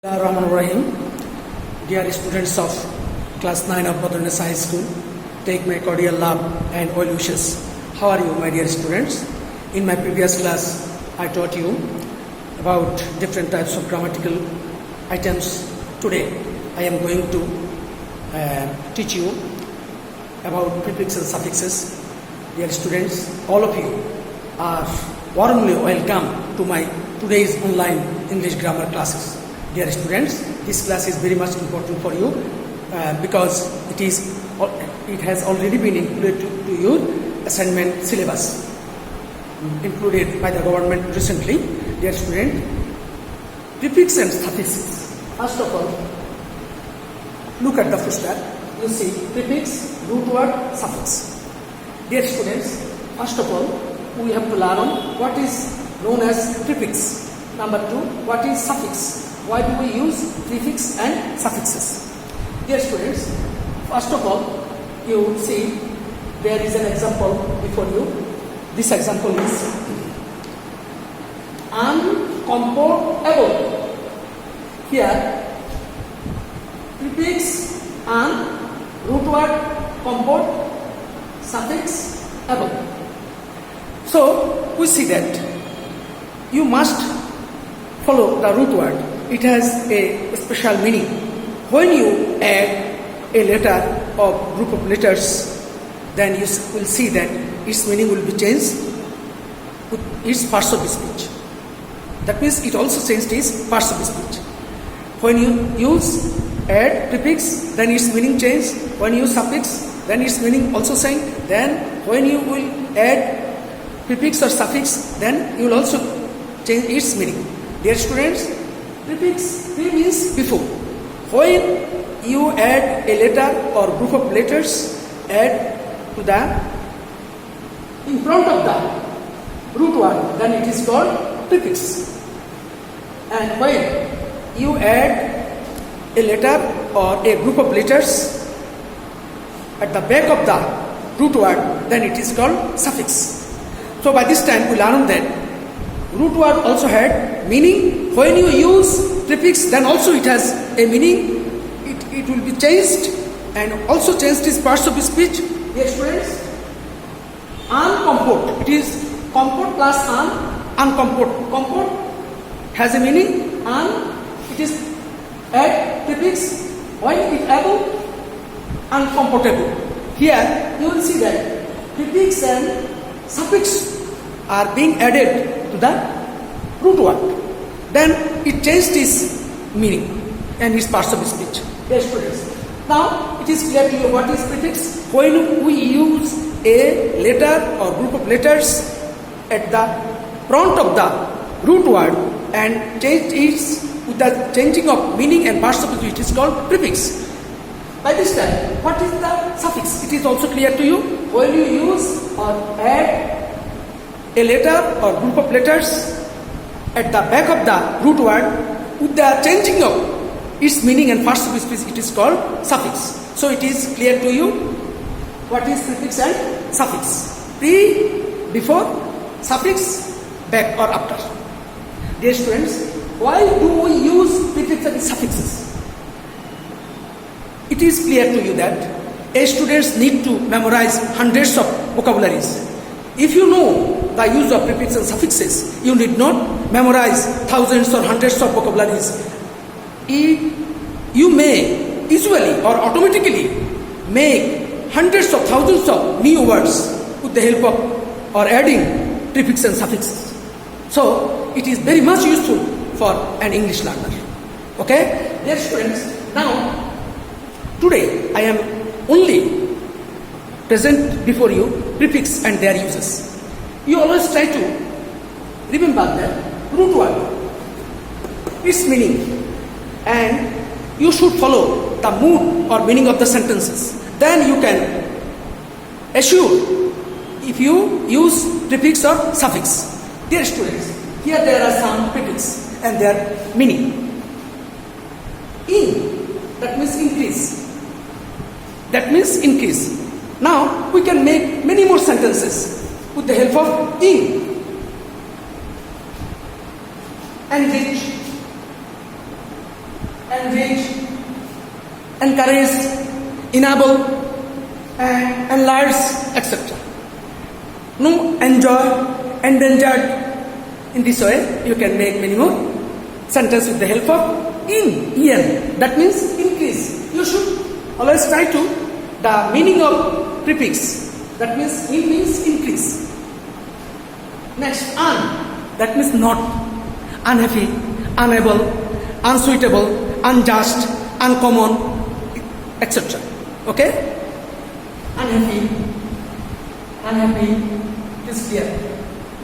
Rahim, dear students of class 9 of Badruness High School, take my cordial love and well wishes. How are you, my dear students? In my previous class, I taught you about different types of grammatical items. Today, I am going to teach you about prefixes and suffixes. Dear students, all of you are warmly welcome to my today's online English grammar classes. Dear students, this class is very much important for you because it has already been included to your assignment syllabus included by the government recently. Dear student, prefix and suffixes. First of all, look at the poster. You see prefix, root word, suffix. Dear students, first of all, we have to learn what is known as prefix. Number two, what is suffix? Why do we use prefix and suffixes? Dear students, first of all, you see there is an example before you. This example is uncomfortable. Here, prefix un, root word comport, suffix able. So we see that you must follow the root word. It has a special meaning. When you add a letter or group of letters, then you will see that its meaning will be changed with its parts of speech. That means it also changed its parts of speech. When you use add prefix, then its meaning changes. When you use suffix, then its meaning also change. Then when you will add prefix or suffix, then you will also change its meaning. Dear students, prefix means before. When you add a letter or group of letters, add to the in front of the root word, then it is called prefix. And when you add a letter or a group of letters at the back of the root word, then it is called suffix. So by this time we learn that root word also had meaning. When you use prefix, then also it has a meaning. It will be changed and also changed its parts of speech. Dear students, uncomport. It is comport plus uncomport. Comport has a meaning. It is add prefix. When it able, uncomfortable. Here you will see that prefix and suffix are being added to the root word. Then it changed its meaning and its parts of speech. Dear students, now it is clear to you what is prefix. When we use a letter or group of letters at the front of the root word and change it with the changing of meaning and parts of speech, it is called prefix. By this time, what is the suffix? It is also clear to you. When you use or add a letter or group of letters at the back of the root word with the changing of its meaning and parts of speech, it is called suffix. So it is clear to you what is prefix and suffix. Before, suffix, back or after. Dear students, why do we use prefix and suffixes? It is clear to you that students need to memorize hundreds of vocabularies. If you know the use of prefixes and suffixes, you need not memorize thousands or hundreds of vocabularies. You may usually or automatically make hundreds of thousands of new words with the help of or adding prefixes and suffixes. So it is very much useful for an English learner. Okay? Dear students, now today I am only present before you prefix and their uses. You always try to remember the root word, its meaning, and you should follow the mood or meaning of the sentences. Then you can assure if you use prefix or suffix. Dear students, here there are some prefix and their meaning. In, that means increase. That means increase. Now we can make many more sentences with the help of in. Enrich, enrich, encourage, enable, and enlarge, etc. No, enjoy, endangered. In this way, you can make many more sentences with the help of en. That means increase. You should always try to the meaning of prefix. That means in means increase. Next, un. That means not. Unhappy, unable, unsuitable, unjust, uncommon, etc. Okay? Unhappy is clear.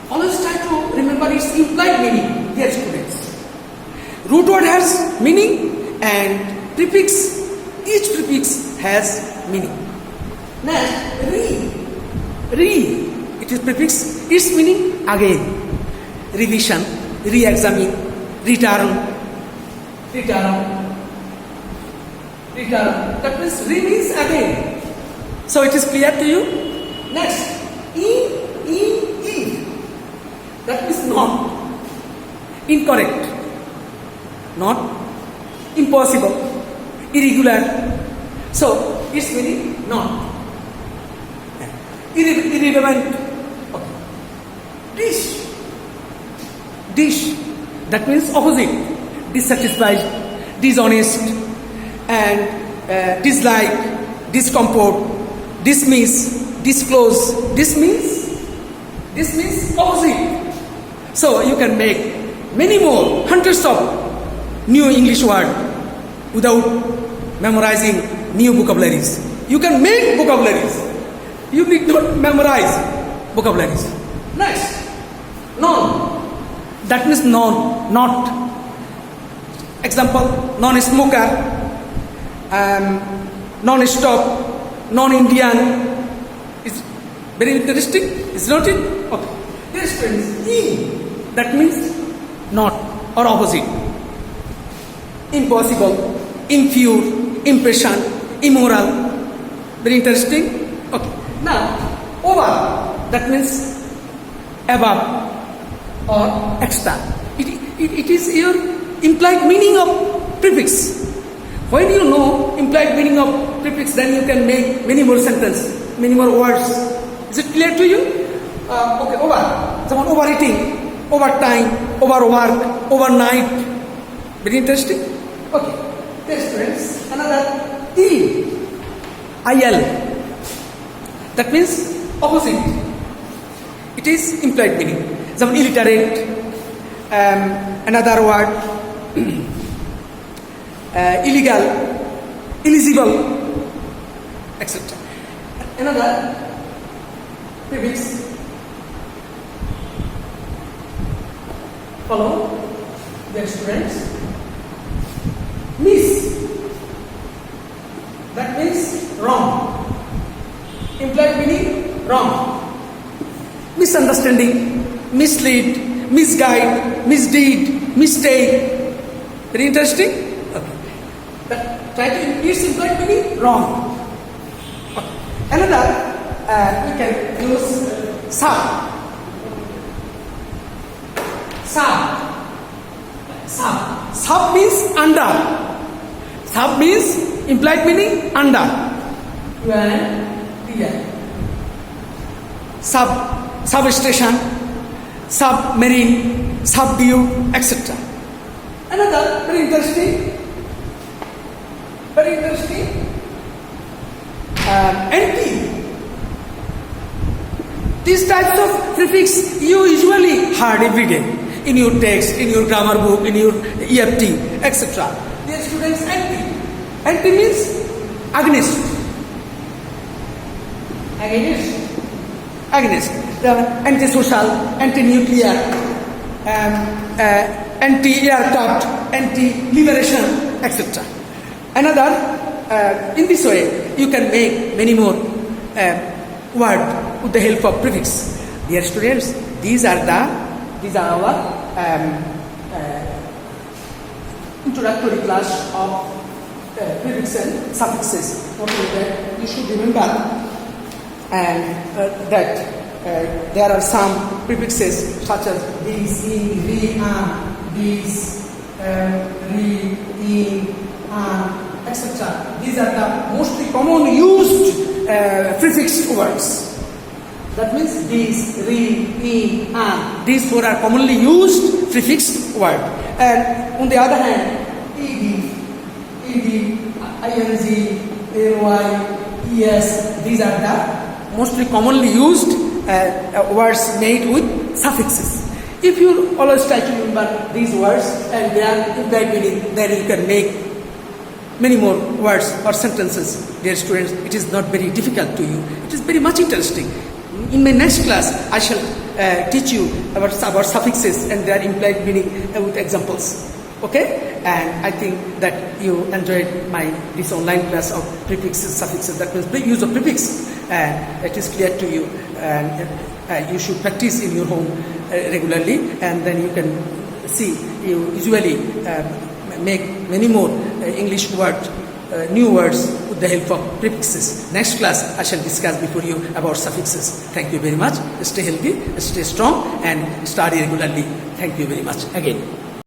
Always try to remember its implied meaning, dear students. Root word has meaning and prefix, each prefix has meaning. Next, re. It is prefix, its meaning again. Revision, re-examine, return. That means re means again. So it is clear to you? Next, in. That means not. Incorrect. Not. Impossible. Irregular. So its meaning not. Irrelevant. Okay. Dish. That means opposite. Dissatisfied, dishonest, and dislike, discomfort, dismiss, disclose. This means opposite. So you can make many more, hundreds of new English words without memorizing new vocabularies. You can make vocabularies. You need not memorize vocabularies. Next, non. That means non, not. Example, non-smoker, non-stop, non-Indian. It's very interesting, is not it? Okay. Yes, friends, in. That means not or opposite. Impossible, impure, impression, immoral. Very interesting. Okay. Now, over. That means above or extra. It is your implied meaning of prefix. When you know implied meaning of prefix, then you can make many more sentences, many more words. Is it clear to you? Okay, over. Someone overeating, overtime, overwork, overnight. Very interesting. Okay. Yes, friends. Another il. That means opposite. It is implied meaning. Some illiterate. Another word. Illegal, illegible, etc. Another prefix. Follow the students. Miss. That means wrong. Implied meaning wrong. Misunderstanding, mislead, misguide, misdeed, mistake. Very interesting. Okay. But try to use implied meaning wrong. Okay. Another, we can use sub. Sub means under. Sub means implied meaning under. Substation, submarine, subdue, etc. Another very interesting. Anti. These types of prefix you usually heard every day in your text, in your grammar book, in your EFT, etc. Dear students, anti. Anti means against. The anti-social, anti-nuclear, anti-aircraft, anti-liberation, etc. Another, in this way, you can make many more words with the help of prefix. Dear students, these are our introductory class of prefix and suffixes. Okay, you should remember that there are some prefixes such as these, in, re, these, re, in, these are the mostly common used prefixed words. That means these, re, in, an. These four are commonly used prefixed word. And on the other hand, ed, ing, ny, es, these are the mostly commonly used words made with suffixes. If you always try to remember these words and their implied meaning, then you can make many more words or sentences. Dear students, it is not very difficult to you. It is very much interesting. In my next class, I shall teach you about suffixes and their implied meaning with examples. Okay? And I think that you enjoyed this online class of prefixes, suffixes. That means the use of prefix. And it is clear to you. And you should practice in your home regularly. And then you can see, you usually make many more English words, new words with the help of prefixes. Next class, I shall discuss before you about suffixes. Thank you very much. Stay healthy, stay strong, and study regularly. Thank you very much again.